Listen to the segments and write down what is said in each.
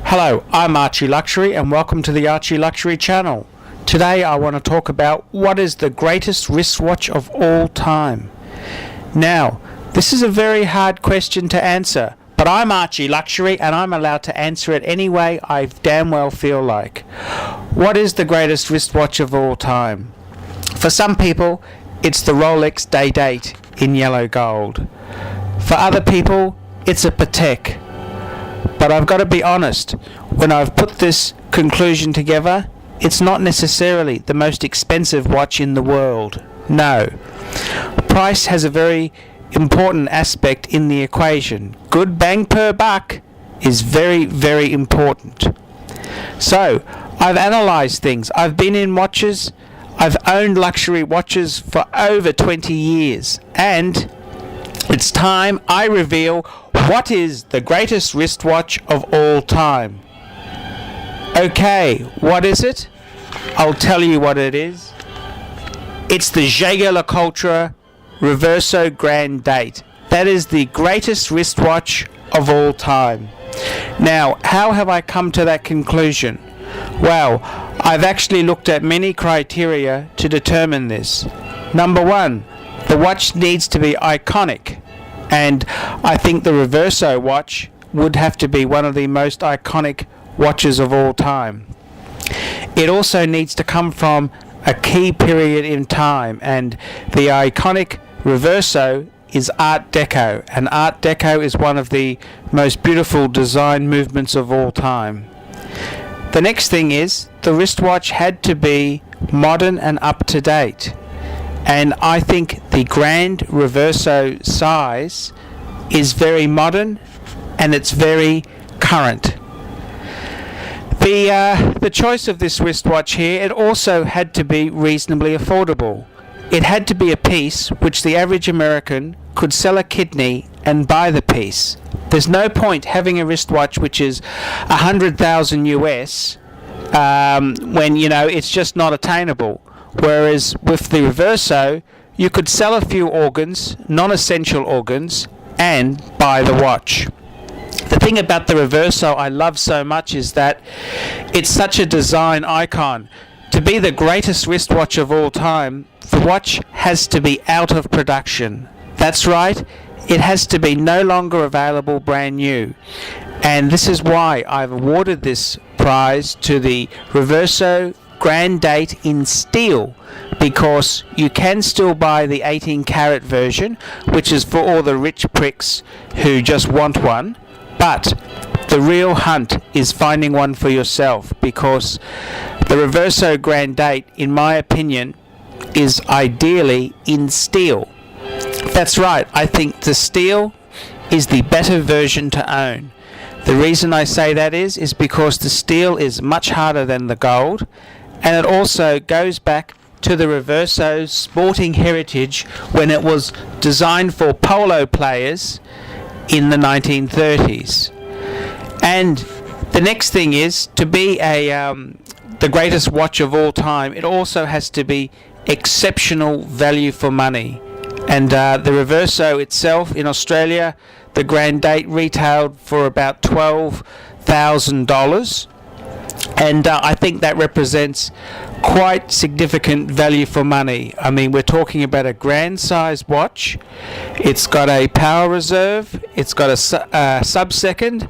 Hello, I'm Archie Luxury and welcome to the Archie Luxury channel. Today I want to talk about what is the greatest wristwatch of all time. Now, this is a very hard question to answer, but I'm Archie Luxury and I'm allowed to answer it any way I damn well feel like. What is the greatest wristwatch of all time? For some people, it's the Rolex Day-Date in yellow gold. For other people, it's a Patek. But I've got to be honest, when I've put this conclusion together, it's not necessarily the most expensive watch in the world. No. Price has a very important aspect in the equation. Good bang per buck is very, very important. So, I've analysed things. I've been in watches. I've owned luxury watches for over 20 years. And it's time I reveal what is the greatest wristwatch of all time. Okay, what is it? I'll tell you what it is. It's the Jaeger-LeCoultre Reverso Grand Date. That is the greatest wristwatch of all time. Now, how have I come to that conclusion? Well, I've actually looked at many criteria to determine this. Number one, the watch needs to be iconic. And I think the Reverso watch would have to be one of the most iconic watches of all time. It also needs to come from a key period in time, and the iconic Reverso is Art Deco, and Art Deco is one of the most beautiful design movements of all time. The next thing is the wristwatch had to be modern and up to date. And I think the Grand Reverso size is very modern and it's very current. The choice of this wristwatch here, it also had to be reasonably affordable. It had to be a piece which the average American could sell a kidney and buy the piece. There's no point having a wristwatch which is 100,000 US when it's just not attainable. Whereas with the Reverso, you could sell a few organs, non-essential organs, and buy the watch. The thing about the Reverso I love so much is that it's such a design icon. To be the greatest wristwatch of all time, the watch has to be out of production. That's right, it has to be no longer available brand new. And this is why I've awarded this prize to the Reverso Grand Date in steel, because you can still buy the 18 karat version, which is for all the rich pricks who just want one, but the real hunt is finding one for yourself, because the Reverso Grand Date, in my opinion, is ideally in steel. That's right, I think the steel is the better version to own. The reason I say that is because the steel is much harder than the gold, and it also goes back to the Reverso's sporting heritage when it was designed for polo players in the 1930s. And the next thing is, to be the greatest watch of all time, it also has to be exceptional value for money. And the Reverso itself in Australia, the Grand Date retailed for about $12,000. And I think that represents quite significant value for money. I mean, we're talking about a grand size watch. It's got a power reserve, it's got a sub-second,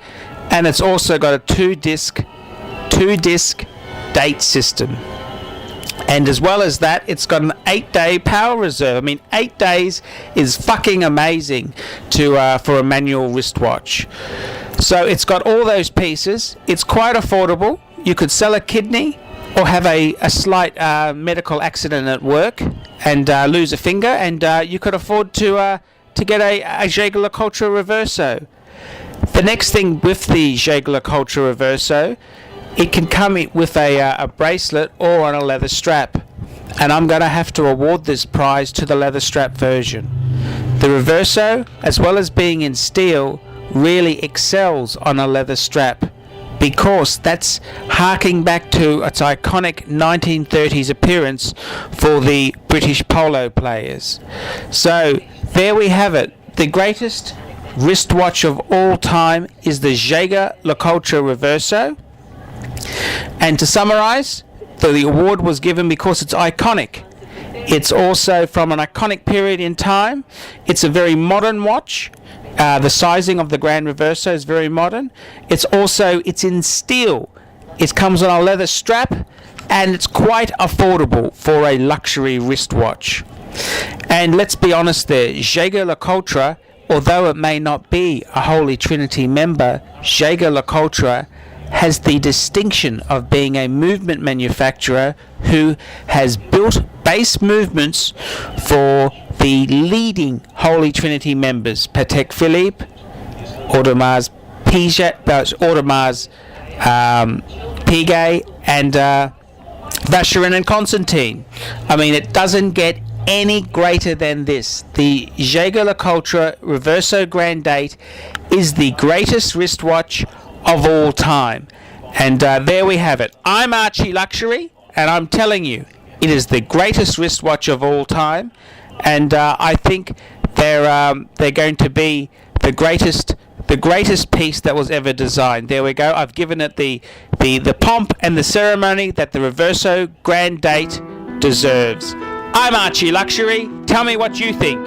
and it's also got a two-disc date system. And as well as that, it's got an 8-day power reserve. I mean, 8 days is fucking amazing for a manual wristwatch. So it's got all those pieces. It's quite affordable. You could sell a kidney or have a slight medical accident at work and lose a finger, and you could afford to get a Jaeger-LeCoultre Reverso. The next thing with the Jaeger-LeCoultre Reverso, it can come with a bracelet or on a leather strap. And I'm going to have to award this prize to the leather strap version. The Reverso, as well as being in steel, really excels on a leather strap, because that's harking back to its iconic 1930s appearance for the British polo players. So there we have it, the greatest wristwatch of all time is the Jaeger-LeCoultre Reverso. And to summarize, the award was given because it's iconic. It's also from an iconic period in time. It's a very modern watch. The sizing of the Grand Reverso is very modern. It's in steel. It comes on a leather strap, and it's quite affordable for a luxury wristwatch. And let's be honest there, Jaeger-LeCoultre, although it may not be a Holy Trinity member, Jaeger-LeCoultre has the distinction of being a movement manufacturer who has built base movements for the leading Holy Trinity members: Patek Philippe, Audemars Piguet, and Vacherin and Constantine. I mean, it doesn't get any greater than this. The Jaeger-LeCoultre Reverso Grand Date is the greatest wristwatch of all time. And there we have it. I'm Archie Luxury, and I'm telling you, it is the greatest wristwatch of all time. And I think they're going to be the greatest piece that was ever designed. There we go. I've given it the pomp and the ceremony that the Reverso Grand Date deserves. I'm Archie Luxury. Tell me what you think.